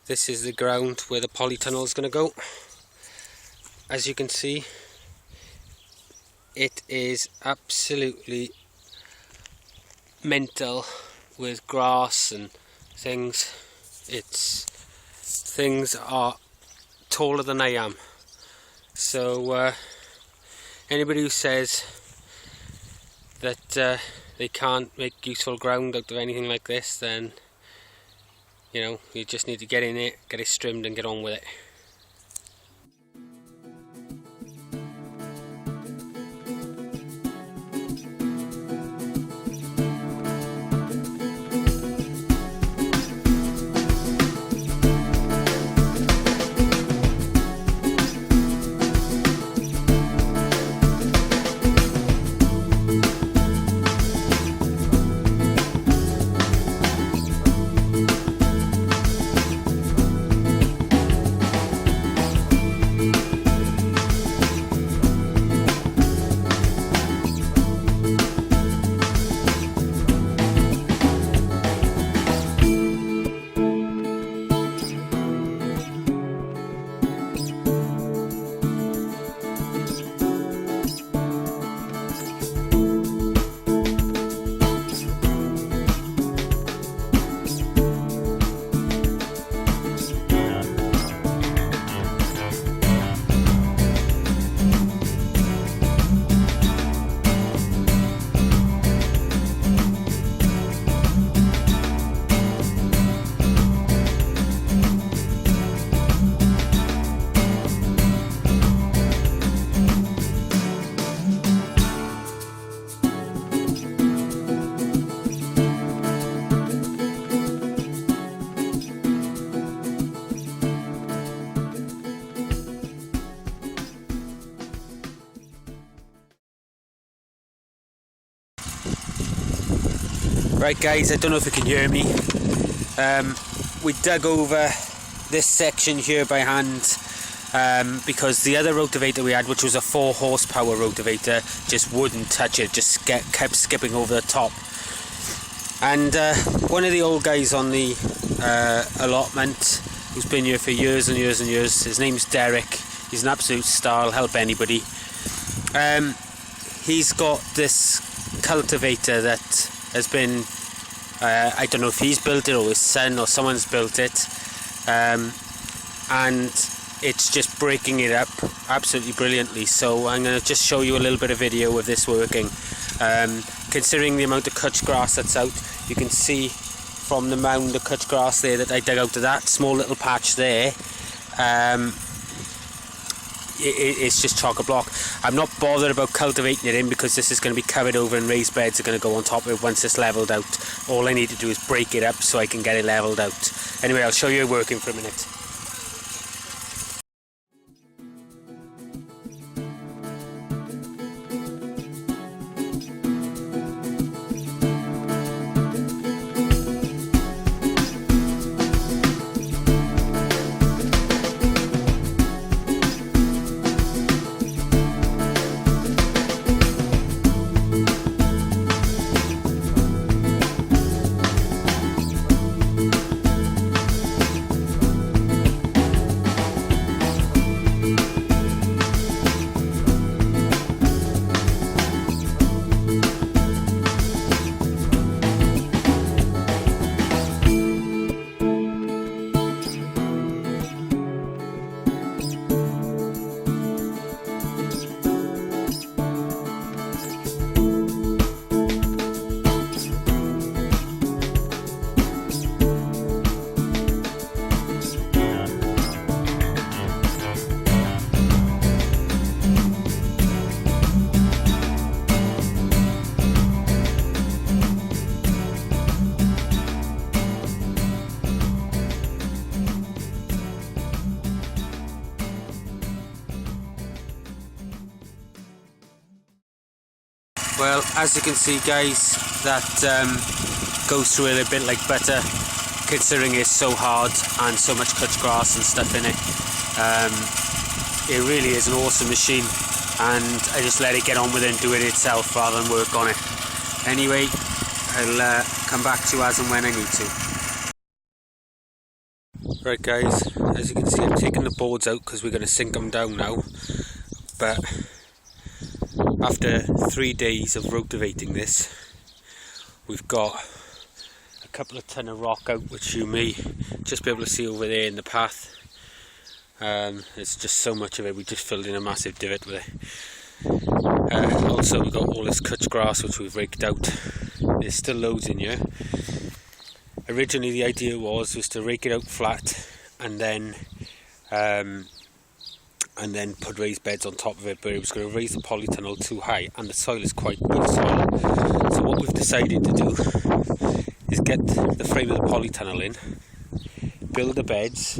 This is the ground where the polytunnel is going to go. As you can see, it is absolutely mental with grass and things. Things are taller than I am. So anybody who says that they can't make useful ground out of anything like this, then you just need to get in it, get it trimmed and get on with it. Right guys, I don't know if you can hear me. We dug over this section here by hand because the other rotovator we had, which was a 4 horsepower rotovator, just wouldn't touch it, just kept skipping over the top. And one of the old guys on the allotment, who's been here for years and years and years, his name's Derek, he's an absolute star, he'll help anybody. He's got this cultivator that has been, I don't know if he's built it or his son or someone's built it, and it's just breaking it up absolutely brilliantly. So I'm going to just show you a little bit of video of this working. Considering the amount of cut grass that's out, you can see from the mound of cut grass there that I dug out of that small little patch there. It's just chock-a-block. I'm not bothered about cultivating it in because this is going to be covered over and raised beds are going to go on top of it once it's levelled out. All I need to do is break it up so I can get it levelled out. Anyway, I'll show you it working for a minute. Well, as you can see guys, that goes through it a bit like butter, considering it's so hard and so much cut grass and stuff in it. It really is an awesome machine, and I just let it get on with it and do it itself rather than work on it. Anyway, I'll come back to you as and when I need to. Right guys, as you can see I've taken the boards out because we're going to sink them down now, but after 3 days of rotovating this, we've got a couple of ton of rock out, which you may just be able to see over there in the path. There's just so much of it, we just filled in a massive divot with it. Also we've got all this cut grass which we've raked out. There's still loads in here. Originally the idea was to rake it out flat and then put raised beds on top of it, but it was going to raise the polytunnel too high, and the soil is quite good soil. So what we've decided to do is get the frame of the polytunnel in, build the beds,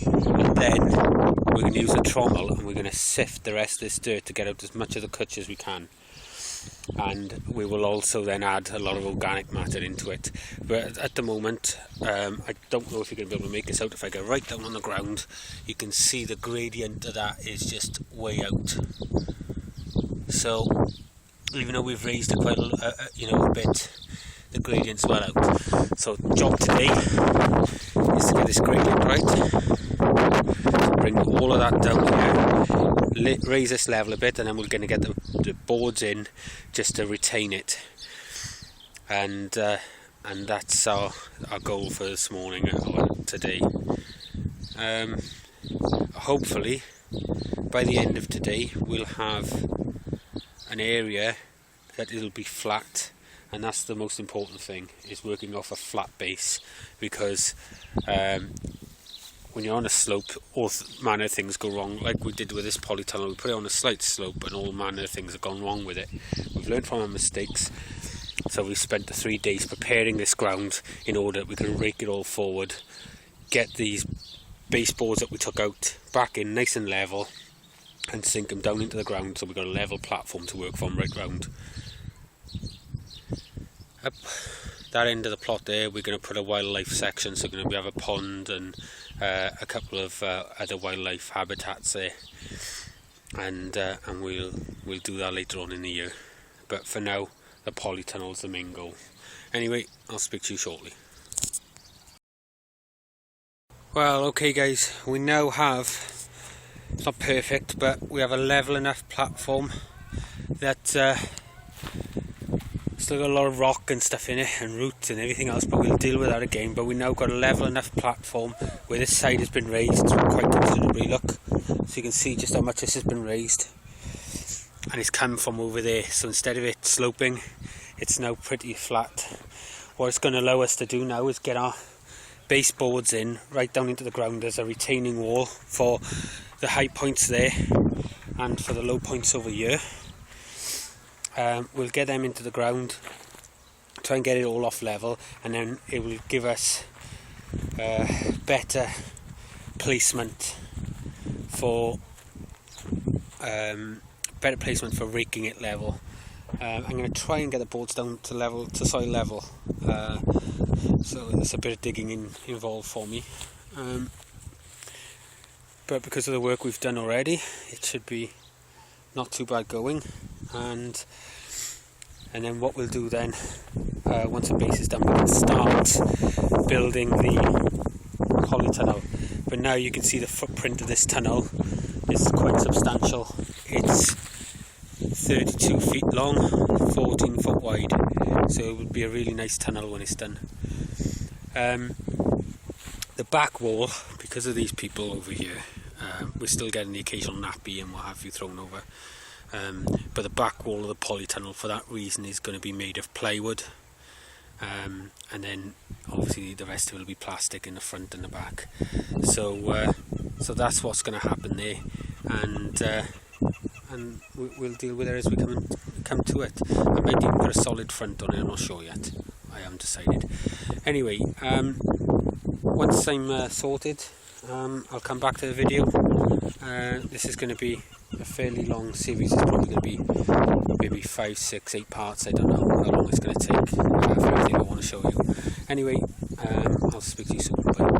and then we're going to use a trommel and we're going to sift the rest of this dirt to get out as much of the cutch as we can. And we will also then add a lot of organic matter into it. But at the moment, I don't know if you're going to be able to make this out. If I go right down on the ground, you can see the gradient of that is just way out. So even though we've raised it quite a bit, the gradient's well out. So job today is to get this gradient right, bring all of that down here, raise this level a bit, and then we're going to get the boards in just to retain it. And that's our goal for this morning or today. Hopefully by the end of today we'll have an area that it'll be flat, and that's the most important thing, is working off a flat base, because when you're on a slope, all manner of things go wrong. Like we did with this polytunnel, we put it on a slight slope and all manner of things have gone wrong with it. We've learned from our mistakes, so we spent the 3 days preparing this ground in order that we can rake it all forward, get these baseboards that we took out back in nice and level, and sink them down into the ground, so we've got a level platform to work from right round. Up that end of the plot there, we're going to put a wildlife section, so we're going to have a pond and a couple of other wildlife habitats there, and we'll do that later on in the year. But for now, the polytunnel is the main goal. Anyway, I'll speak to you shortly. Well, okay guys, we now have, it's not perfect, but we have a level enough platform that still got a lot of rock and stuff in it, and roots and everything else, but we'll deal with that again. But we now got a level enough platform where this side has been raised quite considerably. Look, so you can see just how much this has been raised, and it's come from over there. So instead of it sloping, it's now pretty flat. What it's going to allow us to do now is get our baseboards in right down into the ground as a retaining wall for the high points there and for the low points over here. We'll get them into the ground, try and get it all off level, and then it will give us better placement for raking it level. I'm going to try and get the boards down to soil level, so there's a bit of digging involved for me, but because of the work we've done already, it should be not too bad going. And then what we'll do then, once the base is done, we can start building the polytunnel. But now you can see the footprint of this tunnel is quite substantial. It's 32 feet long, 14 foot wide, so it would be a really nice tunnel when it's done. The back wall, because of these people over here, we're still getting the occasional nappy and what have you thrown over. But the back wall of the polytunnel, for that reason, is going to be made of plywood, and then obviously the rest of it will be plastic in the front and the back. So that's what's going to happen there, and we'll deal with it as we come to it. I might even put a solid front on it, I'm not sure yet. I haven't decided. Anyway, once I'm sorted, I'll come back to the video. This is going to be a fairly long series. It's probably going to be maybe 5, 6, 8 parts. I don't know how long it's going to take for everything I want to show you. Anyway, I'll speak to you soon. Bye.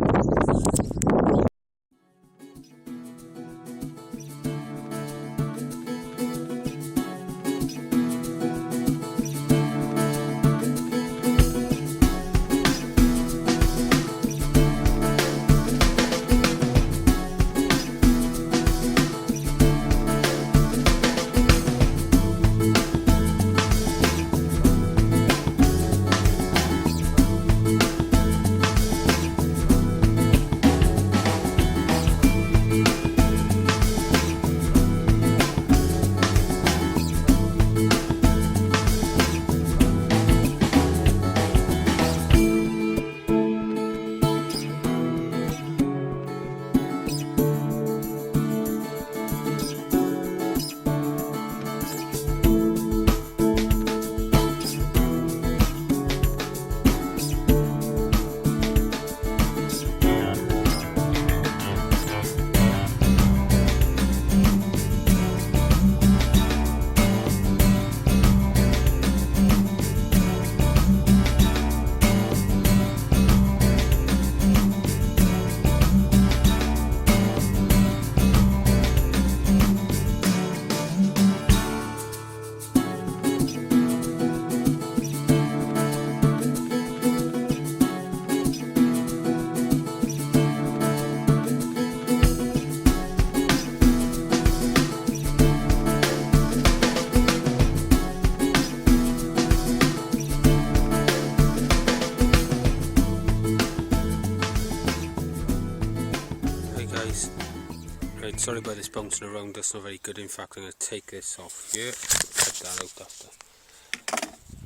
sorry about this bouncing around, that's not very good. In fact, I'm going to take this off here, cut that out after.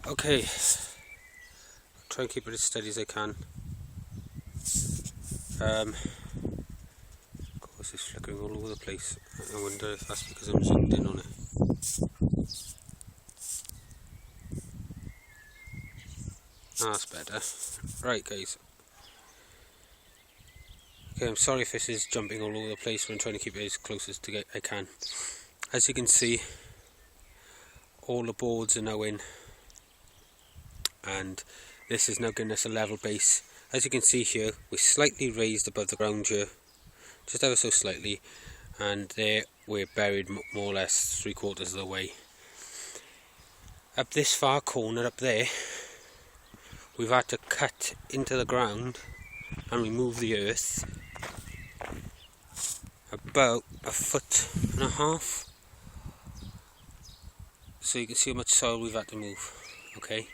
Okay, try and keep it as steady as I can. Of course it's flickering all over the place. I wonder if that's because I'm zoomed in on it. That's better. Right guys. Okay, I'm sorry if this is jumping all over the place, but I'm trying to keep it as close as I can. As you can see, all the boards are now in, and this is now giving us a level base. As you can see here, we're slightly raised above the ground here, just ever so slightly, and there we're buried more or less 3/4 of the way. Up this far corner up there, we've had to cut into the ground and remove the earth about 1.5 feet, so you can see how much soil we've had to move. Okay,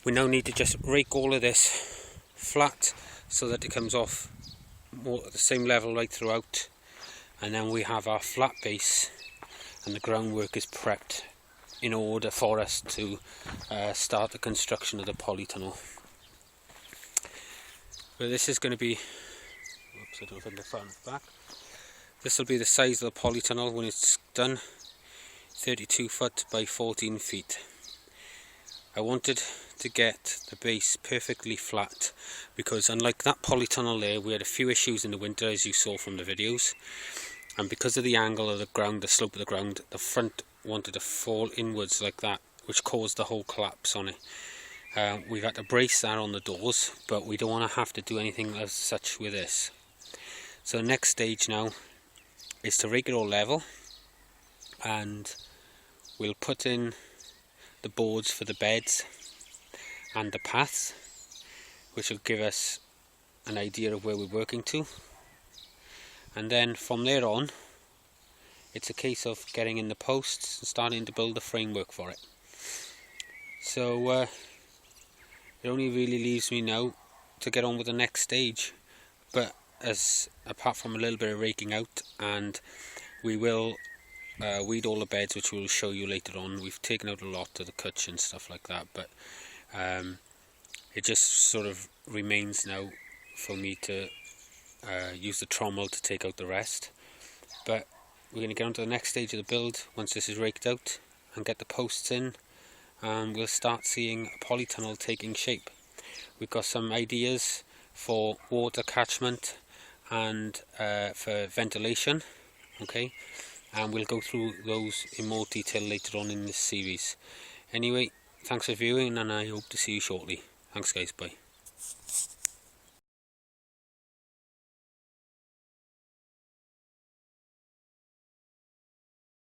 we now need to just rake all of this flat so that it comes off more at the same level right throughout, and then we have our flat base and the groundwork is prepped in order for us to start the construction of the polytunnel. But this is going to be, oops, I don't think the front back. This will be the size of the polytunnel when it's done, 32 foot by 14 feet. I wanted to get the base perfectly flat because unlike that polytunnel there, we had a few issues in the winter, as you saw from the videos, and because of the angle of the ground, the slope of the ground, the front wanted to fall inwards like that, which caused the whole collapse on it. We've had to brace that on the doors, but we don't want to have to do anything as such with this. So the next stage now is to rake it all level, and we'll put in the boards for the beds and the paths, which will give us an idea of where we're working to. And then from there on, it's a case of getting in the posts and starting to build the framework for it. So it only really leaves me now to get on with the next stage, but apart from a little bit of raking out, and we will weed all the beds, which we'll show you later on. We've taken out a lot of the cuts and stuff like that, but it just sort of remains now for me to use the trommel to take out the rest. But we're going to get on to the next stage of the build once this is raked out and get the posts in, and we'll start seeing a polytunnel taking shape. We've got some ideas for water catchment and for ventilation, okay, and we'll go through those in more detail later on in this series. Anyway, thanks for viewing, and I hope to see you shortly. Thanks guys, bye.